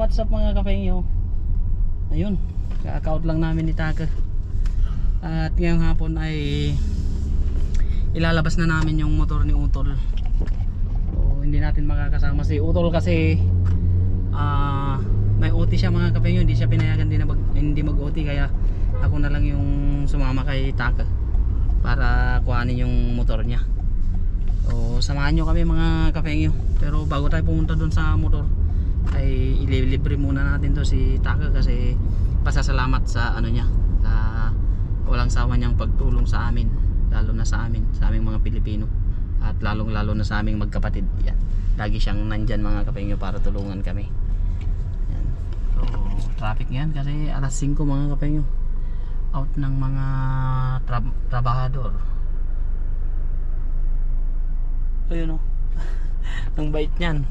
What's up mga kapengyo? Ayun, ka-account lang namin ni Taka. At ngayong hapon ay ilalabas na namin yung motor ni Utol. So, hindi natin makakasama si Utol kasi may OT siya mga kapengyo. Hindi siya pinayagan din na hindi mag-OT, kaya ako na lang yung sumama kay Taka para kuhanin yung motor niya. So, samahan nyo kami mga kapengyo. Pero bago tayo pumunta dun sa motor ay ililibre muna natin to si Taka kasi pasasalamat sa ano niya, sa walang sawa niyang pagtulong sa amin, lalo na sa aming mga Pilipino at lalong lalo na sa aming magkapatid. Yan, lagi siyang nandyan mga kapengyo para tulungan kami. Yan. So traffic yan kasi alas 5 mga kapengyo, out ng mga trabahador. Ayun o ang bait niyan.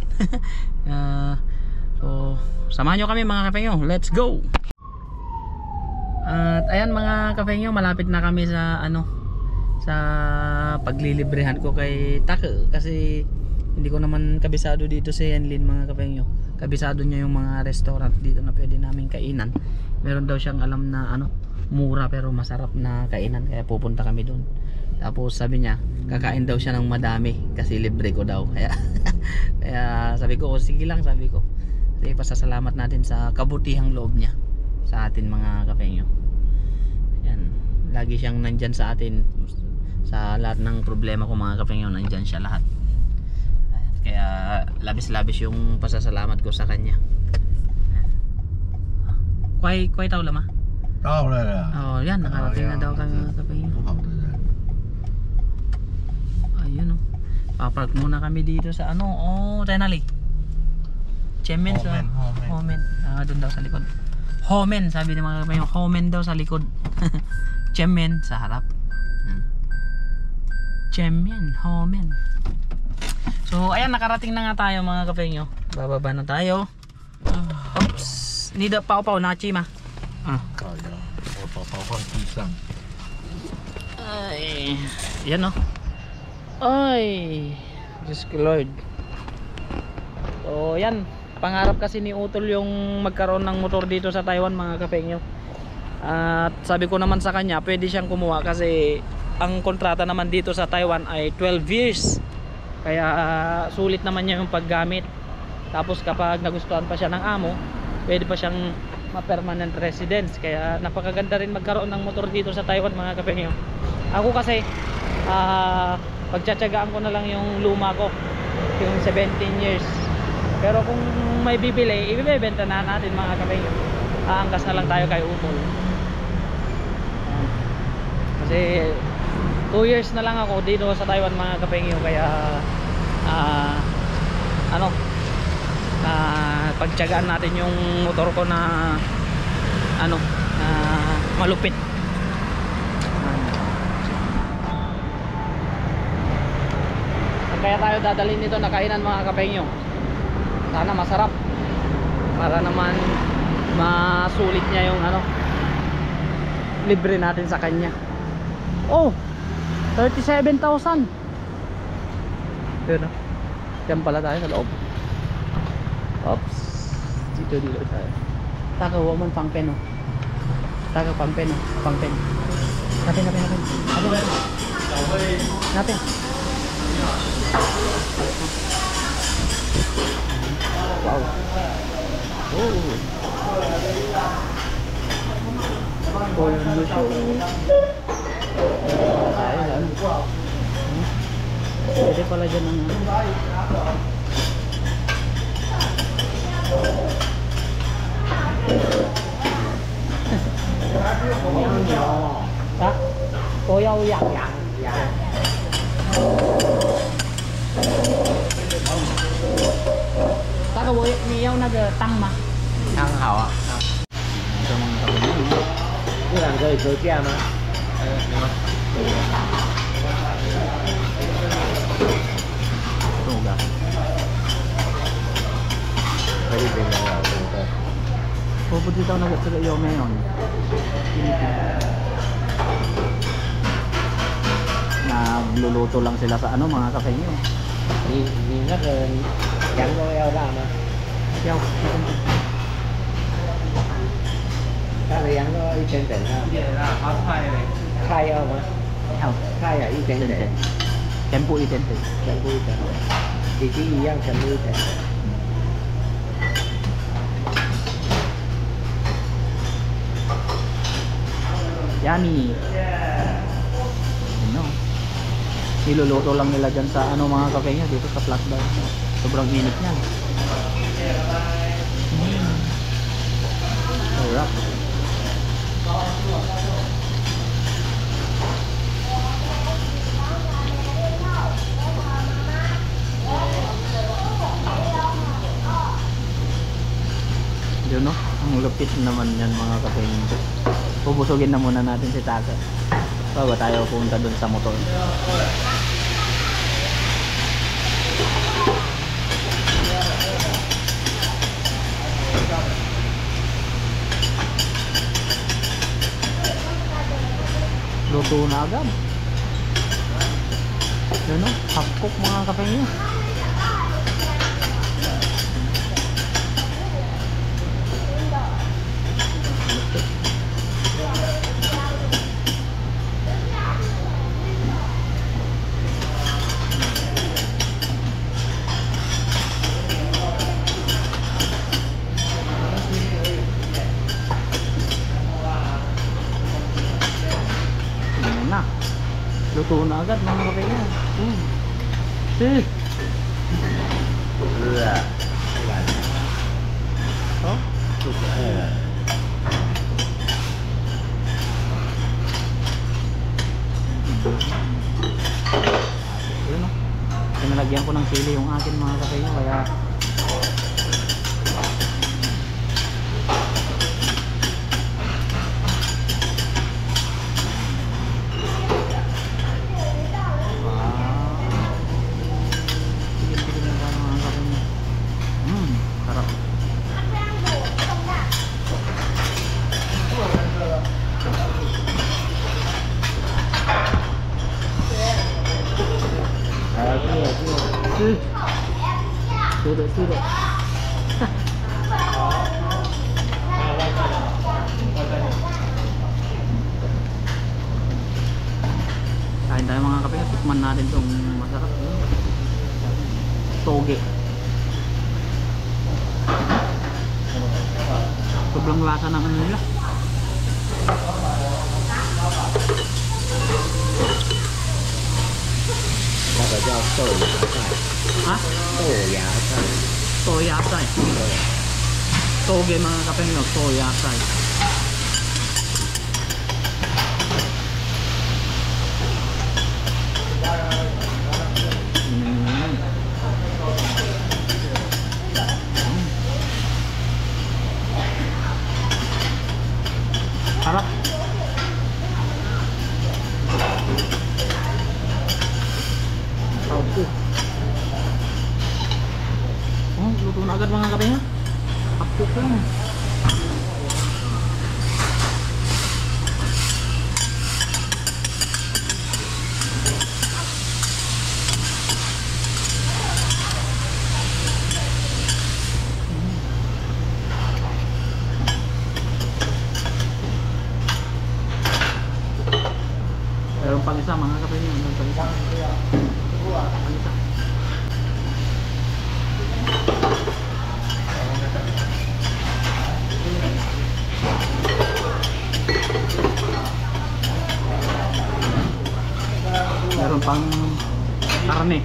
So samahan nyo kami mga kapengyo, let's go. At ayan mga kapengyo, malapit na kami sa sa paglilibrehan ko kay Taka kasi hindi ko naman kabisado dito sa Yanlin mga kapengyo. Kabisado niya yung mga restaurant dito na pwede namin kainan. Meron daw siyang alam na mura pero masarap na kainan, kaya pupunta kami doon. Tapos sabi niya kakain daw siya ng madami kasi libre ko daw, kaya kaya sabi ko sige lang, sabi ko. Kasi pasasalamat natin sa kabutihang loob niya sa atin mga kapengyo. Yan, lagi siyang nandyan sa atin sa lahat ng problema ko mga kapengyo, nandyan siya lahat. Kaya labis-labis yung pasasalamat ko sa kanya. Kway tao lama? Tao na. Oh, yan, nakarating na daw kami mga kapengyo. Ayun oh. Papark muna kami dito sa Tenali. Chemen sa Homen. Doon daw sa likod. Homen, sabi ng mga kapengyo. Homen daw sa likod. Chemen sa harap. Chemen, Homen. So ayan, nakarating na nga tayo mga kapengyo. Bababa na tayo. Oops. Nida pao na chima. Kaya. Pao pisang. Ay, yan oh. Ay, Diyos ko Lord. So yan, pangarap kasi ni Utol yung magkaroon ng motor dito sa Taiwan mga kapengyo. At sabi ko naman sa kanya pwede siyang kumuha kasi ang kontrata naman dito sa Taiwan ay 12 years. Kaya sulit naman niya yung paggamit. Tapos kapag nagustuhan pa siya ng amo, pwede pa siyang ma-permanent residence. Kaya napakaganda rin magkaroon ng motor dito sa Taiwan mga kapengyo. Ako kasi pagtsatsagaan ko na lang yung luma ko, yung 17 years. Pero kung may bibili, ibibenta na natin mga kapengyo. Aangkas na lang tayo kay Utol. Kasi 2 years na lang ako dito sa Taiwan mga kapengyo. Kaya pagtsagaan natin yung motor ko na malupit. Kaya tayo dadalhin nito na kainan mga kapengyo. Sana masarap para naman masulit niya yung libre natin sa kanya. Oh, 37,000. Yun o. Diyan pala tayo sa loob. Oops. Dito tayo. Taka woman pang pen o. Taka pang pen o. Pang pen. Napin. Wow. Oh. Pwede pala dyan ang kawoy niyaw nagtang ma. 汤好啊。 Ito mga kapatid. 这两个可以折价吗？没关系。 Tuga. 可以点了，对不对？ Pupunti daw na sa iyo ngayon. Nagluluto lang sila sa ano mga kape nyo. 你那个羊肉要辣吗？ Yaw. 它的羊肉要1点点啊。菜要吗？ Yaw. 菜呀1点点， Tempo itin. 全部1点点，以及一样全部1点点。 Yummy. Ano? Niluluto lang nila dyan sa ano mga kape nyo dito sa flat bar. Sobrang init niyan. Sarap. Yun no? Ang lupit naman yan mga kape nyo. Pupusugin na muna natin si Taka bago tayo punta dun sa motor. Luto na agad. Yun o, half cook mga kape nyo. Luto na agad mga kape nyo. Si. Oh? Yun o. Pinalagyan ko ng sili yung akin mga kape nyo kaya sudah. Kain tayo mga kape, tikman natin itong masarap. Toge. Sobrang lasa ng ano nila. Ha? Toyasai. Toge mga kape nyo, toyasai. Harap. Luto na agad mga kape ha. Apok lang. Meron pang isa mga kape nyo. Meron pang isa. Pang isa. Meron pang karne.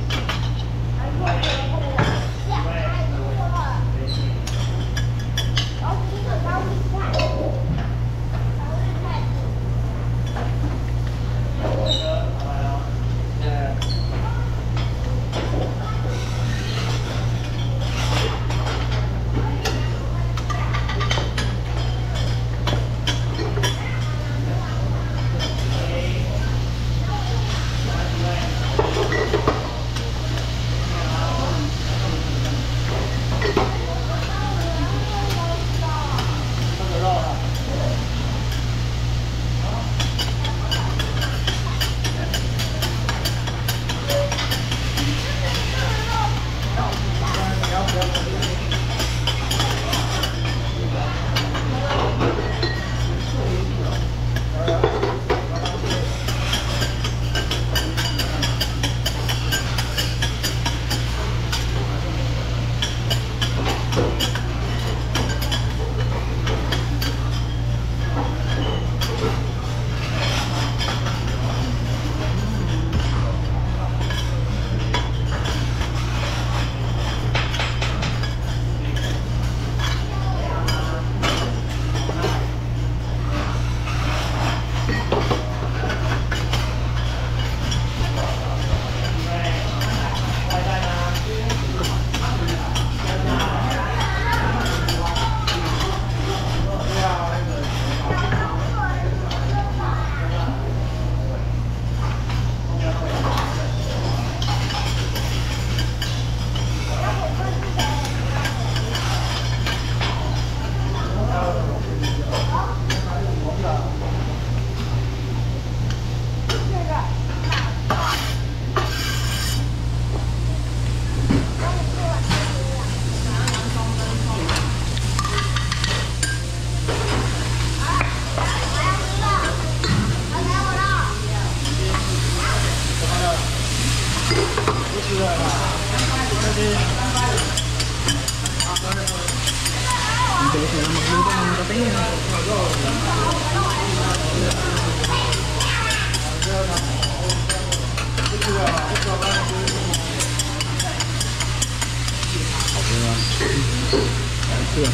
Sila magluto mga kapengyo. Iya.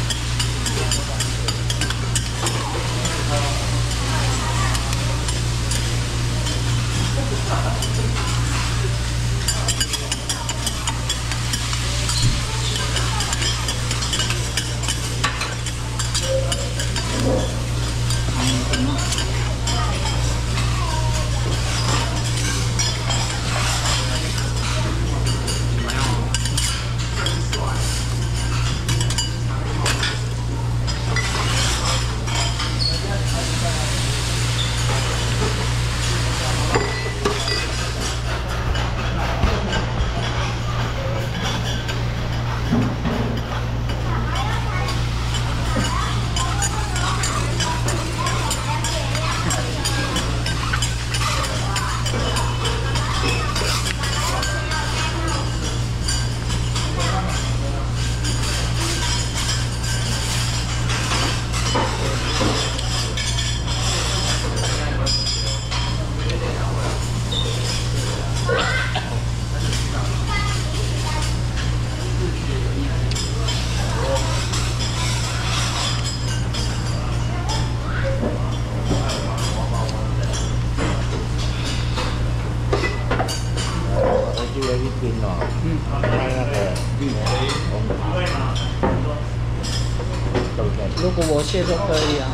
如果我卸就可以啊，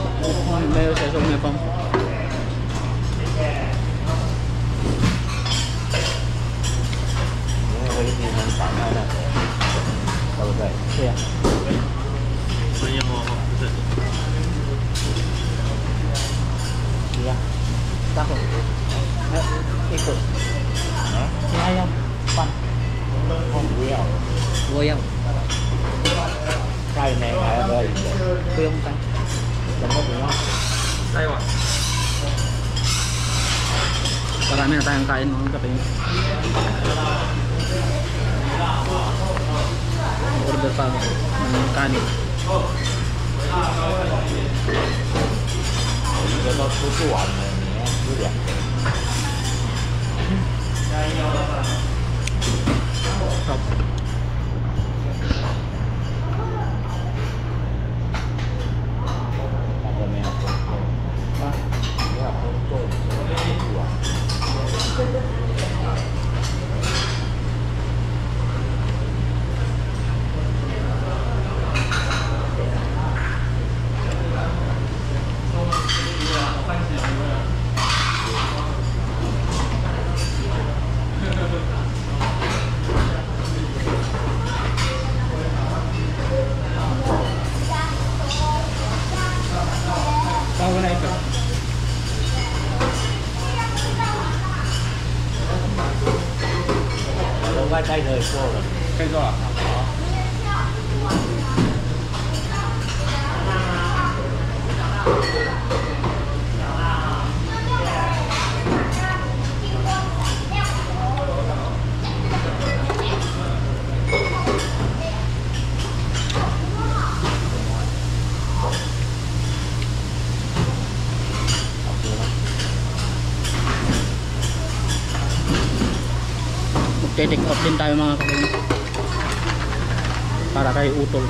没有写说没办法。因为菲律宾能打开那个，对不对？对呀、没有不是。一样，大口，一口，你还要饭？不要，我要，盖那还可以的，不用干。怎么不要？ Tayo ah. Marami na tayong kain mga kapengyo. Order pa ako ng kanin. 一个都吃不完了，你要吃两个。 Sarap. 那个没有工作，Ah, 没有工作吃不完。 bago na ito.应该开可以做了。可以做了。Mag-take out din tayo mga kapengyo. Para kay utol.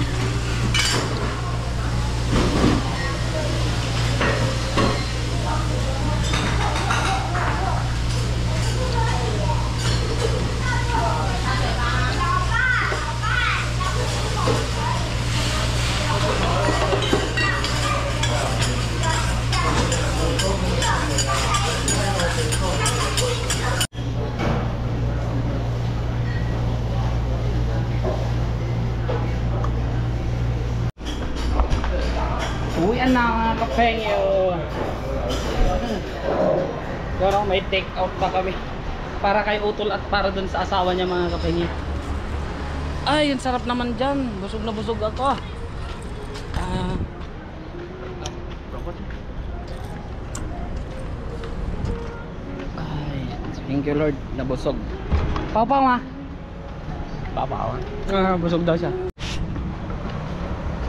Uwian na mga kapengyo. Pero may take out pa kami. Para kay utol at para dun sa asawa niya mga kapengyo. Ay, ang sarap naman dyan. Busog na busog ako. Ay, thank you Lord. Nabusog. Papa ma. Bảo bảo á. Busog daw siya.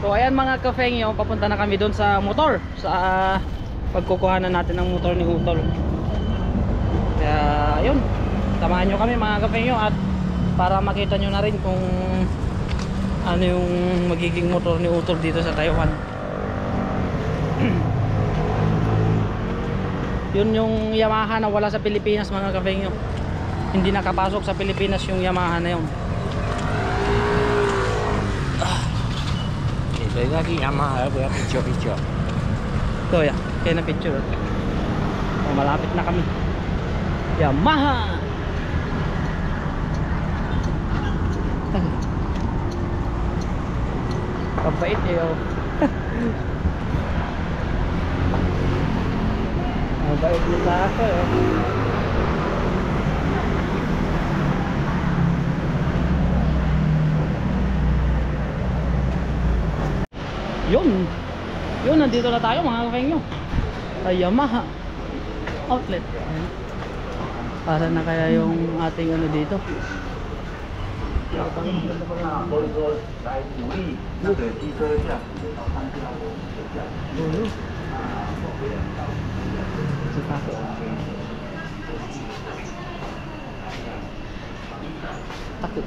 So ayan mga kafengyo, papunta na kami doon sa motor, sa pagkukuhanan natin ng motor ni Utol. Kaya ayun, samahan nyo kami mga kafengyo, at para makita nyo na rin kung ano yung magiging motor ni Utol dito sa Taiwan. Yun yung Yamaha na wala sa Pilipinas mga kafengyo. Hindi nakapasok sa Pilipinas yung Yamaha na yun. Để ra cái Yamaha ở bữa picture. So yeah, kaya na picture. Oh, malapit na kami. Yamaha. Kapait eh oh. Mabait mo sa ako eh. Yun, nandito na tayo mga kafengyo sa Yamaha outlet. Ayan. Para na kaya yung ating ano dito. Takut.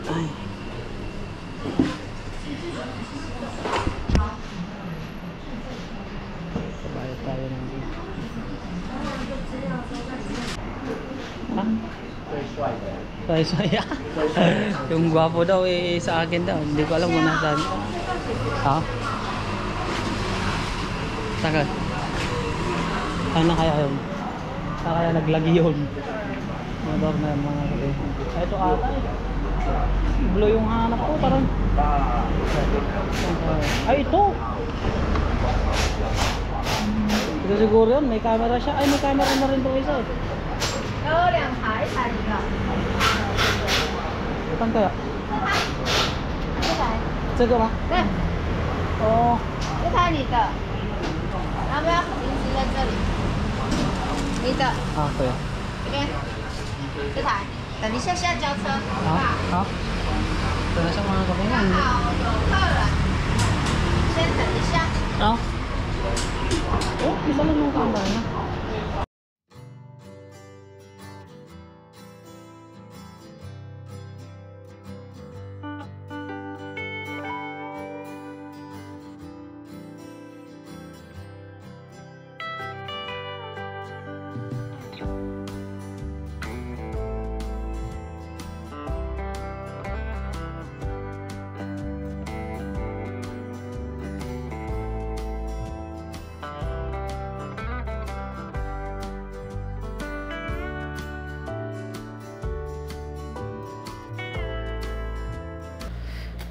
Ay. Bayad tayo ng Sway-sway. Yung gwapo daw eh sa akin daw. Hindi ko alam kung nasaan. Ha? Saka? Saan na kaya yun? Saan kaya naglagi yun? Motor na mga kapatid. Ito ata eh. Blue yung hanap ko parang. Ay ito! Ito siguro yun. May camera siya. Ay may camera na rin ito isa eh. 有2台才一个， Saan kaya? 这台，这个吗？对，哦，这台你的，要不要零食在这里？你的，啊，对啊。这边，这台，等一下下交车，好不好？好。等一下mga kapatid. 刚好有客人，先等一下。 Oh. Oh, isa lang yung camera niya.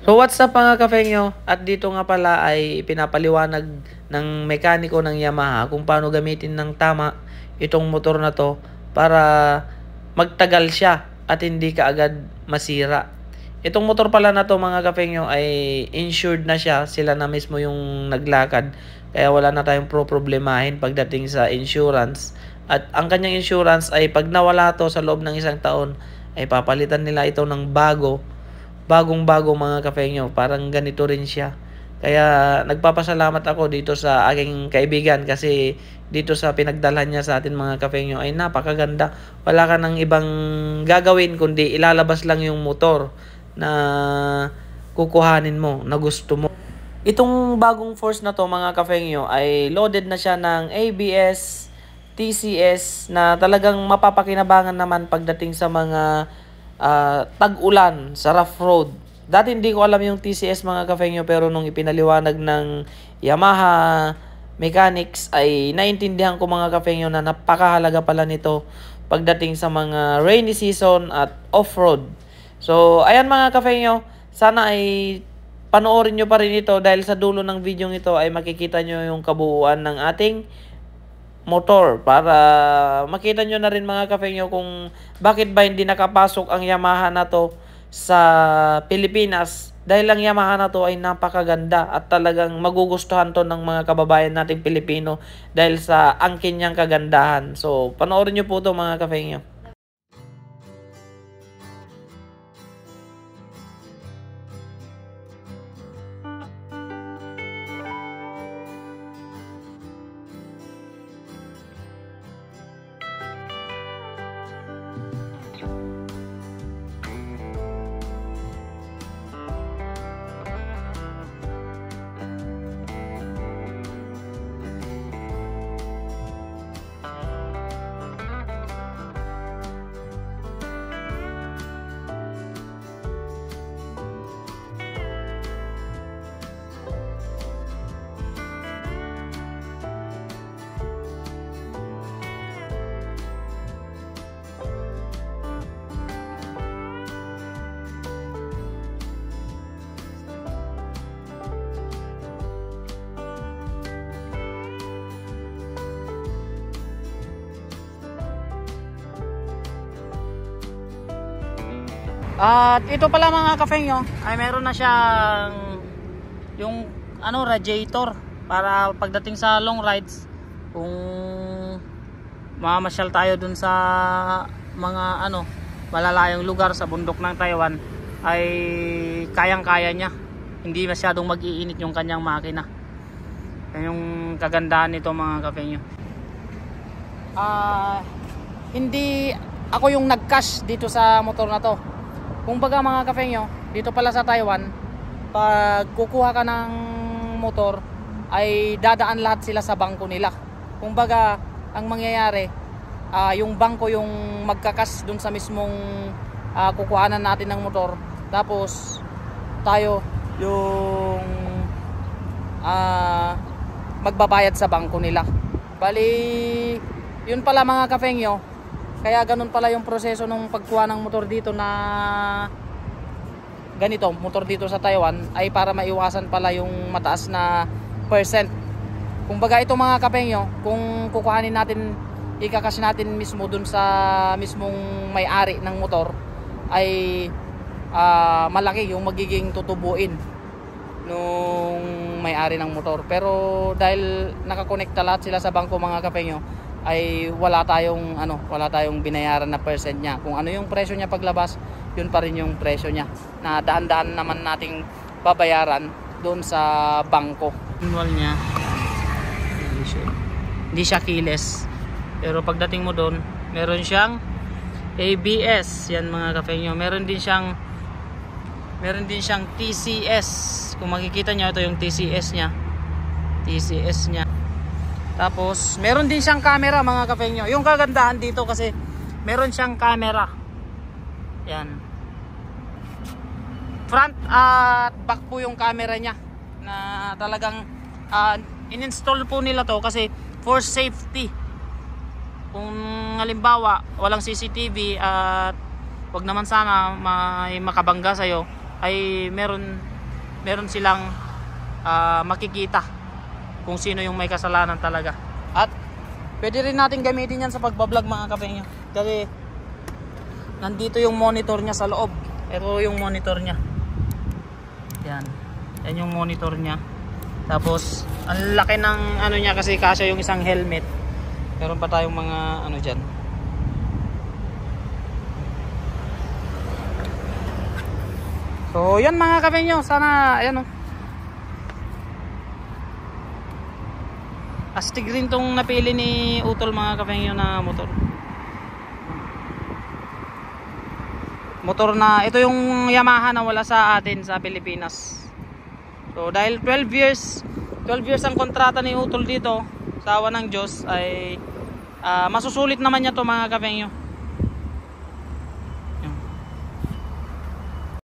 So what's up mga kafengyo? At dito nga pala ay pinapaliwanag ng mekaniko ng Yamaha kung paano gamitin ng tama itong motor na to para magtagal siya at hindi kaagad masira. Itong motor pala na to mga kafengyo ay insured na siya, sila na mismo yung naglakad. Kaya wala na tayong problemahin pagdating sa insurance. At ang kanyang insurance ay pag nawala to sa loob ng 1 taon ay papalitan nila ito ng bagong-bago mga kafengyo. Parang ganito rin siya. Kaya nagpapasalamat ako dito sa aking kaibigan kasi dito sa pinagdalhan niya sa atin mga kafengyo ay napakaganda. Wala ka nang ibang gagawin kundi ilalabas lang yung motor na kukuhanin mo, na gusto mo. Itong bagong Force na to mga kafengyo ay loaded na siya ng ABS, TCS na talagang mapapakinabangan naman pagdating sa mga tag-ulan sa rough road. Dati hindi ko alam yung TCS mga kafengyo, pero nung ipinaliwanag ng Yamaha mechanics ay naintindihan ko mga kafengyo na napakahalaga pala nito pagdating sa mga rainy season at off-road. So ayan mga kafengyo, sana ay panoorin nyo pa rin ito dahil sa dulo ng video ito ay makikita nyo yung kabuuan ng ating motor para makita nyo na rin mga kafengyo kung bakit ba hindi nakapasok ang Yamaha na to sa Pilipinas, dahil ang Yamaha na to ay napakaganda at talagang magugustuhan to ng mga kababayan nating Pilipino dahil sa angkin niyang kagandahan. So panoorin nyo po to mga kafengyo. At ito pala mga kafengyo, ay meron na siyang yung ano radiator para pagdating sa long rides, kung mamasyal tayo dun sa mga ano malalayong lugar sa bundok ng Taiwan, ay kayang-kaya niya, hindi masyadong mag-iinit yung kanyang makina. Yan yung kagandahan nito mga kafengyo. Hindi ako yung nag-cash dito sa motor na to. Kung baga mga kafengyo, dito pala sa Taiwan, pag kukuha ka ng motor ay dadaan lahat sila sa bangko nila. Kung baga ang mangyayari, yung bangko yung magkakas dun sa mismong kukuhanan natin ng motor, tapos tayo yung magbabayad sa bangko nila. Bali yun pala mga kafengyo, kaya ganun pala yung proseso ng pagkuha ng motor dito na ganito, motor dito sa Taiwan, ay para maiwasan pala yung mataas na percent. Kung baga ito mga kafengyo, kung kukuhanin natin, ikakas natin mismo dun sa mismong may-ari ng motor, ay malaki yung magiging tutubuin nung may-ari ng motor. Pero dahil nakakonekta lahat sila sa bangko mga kafengyo, ay wala tayong binayaran na percent niya. Kung ano yung presyo niya paglabas, yun pa rin yung presyo niya, na daan-daan naman nating babayaran doon sa bangko. Manual niya, hindi siya keyless, pero pagdating mo doon, meron siyang ABS. Yan mga kafengyo, meron din siyang TCS. Kung makikita nyo, ito yung TCS nya. Tapos meron din siyang camera mga kafengyo. Yung kagandahan dito kasi meron siyang camera. Yan, front at back po yung camera nya, na talagang in-install po nila to kasi for safety. Kung halimbawa walang CCTV at wag naman sana may makabangga sa'yo, ay meron silang makikita kung sino yung may kasalanan talaga. At pwede rin natin gamitin yan sa pagbablog mga kafengyo, kasi nandito yung monitor niya sa loob. Ito yung monitor niya. Yan yung monitor niya. Tapos ang laki ng ano niya, kasi kasya yung isang helmet. Meron pa tayong mga ano dyan. So yan mga kafengyo, sana ayan o, astig rin tong napili ni Utol mga kafengyo na motor. Motor na ito yung Yamaha na wala sa atin sa Pilipinas. So dahil 12 years ang kontrata ni Utol dito sa awa ng Diyos, ay masusulit naman niya to mga kafengyo.